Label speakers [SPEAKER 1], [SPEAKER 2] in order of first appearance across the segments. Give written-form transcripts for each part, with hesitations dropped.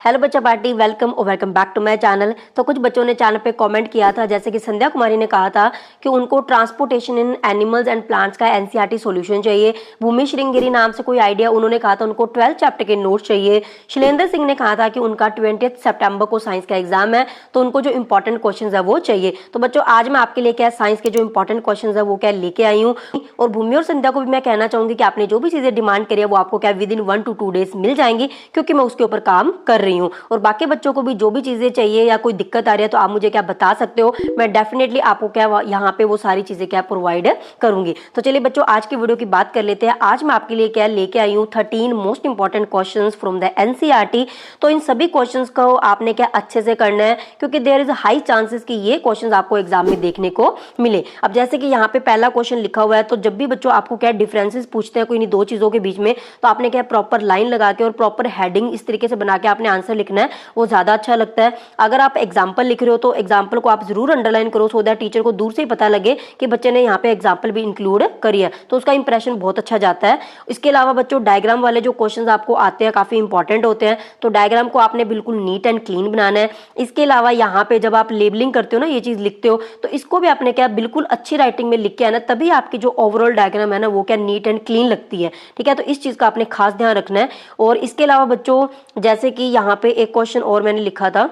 [SPEAKER 1] Hello बच्चा party, welcome और welcome back to my channel. तो कुछ बच्चों ने चैनल पे कमेंट किया था, जैसे कि संध्या कुमारी ने कहा था कि उनको transportation in animals and plants का एनसीईआरटी सॉल्यूशन चाहिए। भूमि श्रृंगेरी नाम से कोई आइडिया, उन्होंने कहा था उनको 12th चैप्टर के नोट्स चाहिए। शैलेंद्र सिंह ने कहा था कि उनका 20 सितंबर को साइंस का एग्जाम है, तो उनको जो इंपॉर्टेंट क्वेश्चन है वो चाहिए। तो बच्चों आज मैं आपके लिए क्या साइंस के जो इंपॉर्टेंट क्वेश्चन है वो क्या लेके आई हूँ। और भूमि और संध्या को भी मैं कहना चाहूंगी कि आपने जो भी चीजें डिमांड करी है वो आपको क्या विद इन 1 to 2 डेज मिल जाएंगी, क्योंकि मैं उसके ऊपर काम कर रही हूँ। और बाकी बच्चों को भी जो भी चीजें चाहिए या कोई दिक्कत आ रही है तो आप मुझे क्या बता सकते हो, मैं डेफिनेटली आपको क्या यहाँ पे वो सारी चीजें क्या प्रोवाइड करूंगी। तो चलिए बच्चों आज की वीडियो की बात कर लेते हैं। आज मैं आपके लिए क्या लेके आई हूँ 13 most important questions from the NCERT. तो इन सभी क्वेश्चंस को आपने क्या अच्छे से करना है, क्योंकि देयर इज हाई चांसेस कि ये क्वेश्चंस आपको एग्जाम में देखने को मिले। अब जैसे कि यहाँ पे पहला क्वेश्चन लिखा हुआ है, तो जब भी बच्चों आपको क्या डिफरेंसेस पूछते हैं कोई दो चीजों के बीच में, तो आपने क्या प्रॉपर लाइन लगा के और प्रॉपर हेडिंग इस तरीके से बना के आपने आंसर लिखना है, वो ज्यादा अच्छा लगता है। अगर आप एग्जाम्पल लिख रहे हो तो एग्जाम्पल को आप जरूर अंडरलाइन करो, सो दैट टीचर को दूर से ही पता लगे कि बच्चे ने यहाँ पे एग्जाम्पल भी इंक्लूड करी है, तो उसका इंप्रेशन बहुत अच्छा जाता है। इसके अलावा बच्चों डायग्राम वाले जो क्वेश्चन आपको आते हैं काफी इंपॉर्टेंट होते हैं, तो डायग्राम को आपने बिल्कुल नीट एंड क्लीन बनाना है। इसके अलावा यहाँ पे जब आप लेबलिंग करते हो ना, ये चीज लिखते हो, तो इसको भी आपने क्या बिल्कुल अच्छी राइटिंग में लिख के आना, तभी आपकी जो ओवरऑल डायग्राम है ना वो क्या नीट एंड क्लीन लगती है। ठीक है, तो इस चीज का आपने खास ध्यान रखना है। और इसके अलावा बच्चों जैसे कि यहाँ पे एक क्वेश्चन और मैंने लिखा था,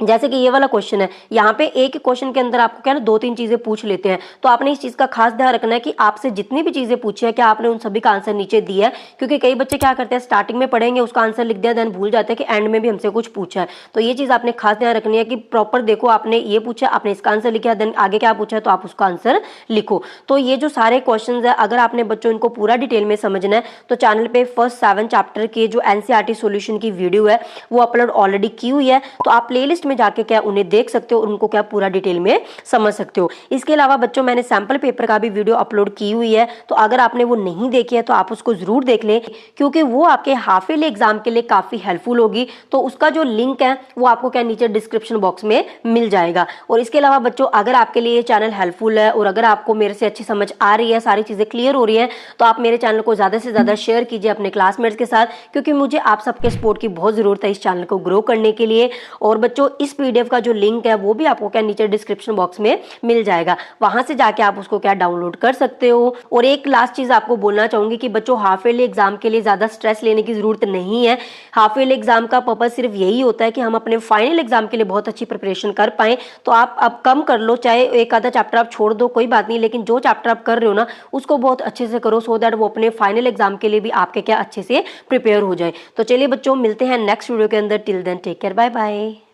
[SPEAKER 1] जैसे कि ये वाला क्वेश्चन है, यहाँ पे एक क्वेश्चन के अंदर आपको क्या ना 2-3 चीजें पूछ लेते हैं, तो आपने इस चीज का खास ध्यान रखना है कि आपसे जितनी भी चीजें पूछी है क्या आपने उन सभी का आंसर नीचे दिया है। क्योंकि कई बच्चे क्या करते हैं, स्टार्टिंग में पढ़ेंगे उसका आंसर लिख दिया, देन भूल जाते हैं कि एंड में भी हमसे कुछ पूछा है। तो ये चीज आपने खास ध्यान रखनी है कि प्रॉपर देखो आपने ये पूछा, आपने इसका आंसर लिखा, देन आगे क्या पूछा है तो आप उसका आंसर लिखो। तो ये जो सारे क्वेश्चन है, अगर आपने बच्चों इनको पूरा डिटेल में समझना है तो चैनल पे फर्स्ट 7 चैप्टर के जो एनसीईआरटी सॉल्यूशन की वीडियो है वो अपलोड ऑलरेडी की हुई है, तो आप प्लेलिस्ट में जाके क्या उन्हें देख सकते हो और उनको क्या पूरा डिटेल में समझ सकते हो। इसके अलावा बच्चों मैंने सैंपल पेपर का भी वीडियो अपलोड की हुई है, तो अगर आपने वो नहीं देखी है तो आप उसको जरूर देख लें, क्योंकि वो आपके हाफ ईयरली एग्जाम के लिए काफी हेल्पफुल होगी। तो उसका जो लिंक है वो आपको क्या नीचे डिस्क्रिप्शन बॉक्स में मिल जाएगा। और इसके अलावा बच्चों अगर आपके लिए चैनल हेल्पफुल है और अगर आपको मेरे से अच्छी समझ आ रही है, सारी चीजें क्लियर हो रही है, तो आप मेरे चैनल को ज्यादा से ज्यादा शेयर कीजिए अपने क्लासमेट्स के साथ, क्योंकि मुझे आप सबके सपोर्ट की बहुत जरूरत है इस चैनल को ग्रो करने के लिए। और बच्चों इस पीडीएफ का जो लिंक है वो भी आपको क्या नीचे डिस्क्रिप्शन बॉक्स में मिल जाएगा, वहां से जाके आप उसको क्या डाउनलोड कर सकते हो। और एक लास्ट चीज आपको बोलना चाहूंगी कि बच्चों हाफ ईयरली एग्जाम के लिए ज्यादा स्ट्रेस लेने की जरूरत नहीं है। हाफ ईयरली एग्जाम का पर्पज सिर्फ यही होता है कि हम अपने फाइनल एग्जाम के लिए बहुत अच्छी प्रिपरेशन कर पाए। तो आप अब कम कर लो, चाहे एक आधा चैप्टर आप छोड़ दो कोई बात नहीं, लेकिन जो चैप्टर आप कर रहे हो ना उसको बहुत अच्छे से करो, सो दैट वो अपने फाइनल एग्जाम के लिए भी आपके क्या अच्छे से प्रिपेयर हो जाए। तो चलिए बच्चों मिलते हैं नेक्स्ट वीडियो के अंदर। Till then take care, bye bye.